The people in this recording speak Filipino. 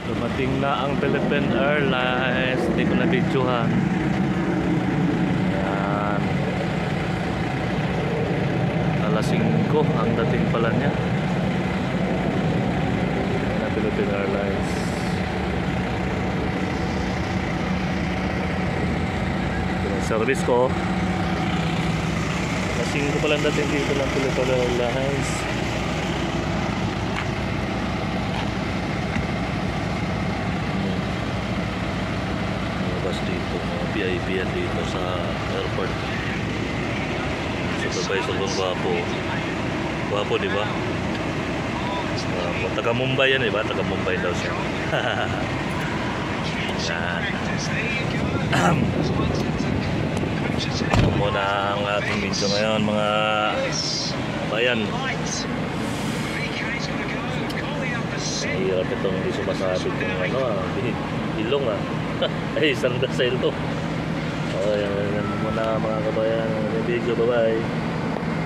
Dumating na ang Philippine Airlines. Hindi ko na videohan. Ayan. Alas 5 ang dating pala niya na Philippine Airlines. Ito ang service ko. Alas 5 pala ang dating dito ng Philippine Airlines. Dito mga VIP yan dito sa airport. Supervisor doon, gwapo di ba? Taga Mumbai yan, di ba? Taga Mumbai daw siya. Yan. Ito muna ang ating video ngayon, mga bayan. Hirap itong hindi sumasabit yung ilong ay, isang dasel to. Okay, yan muna mga kabayan. Video, bye bye.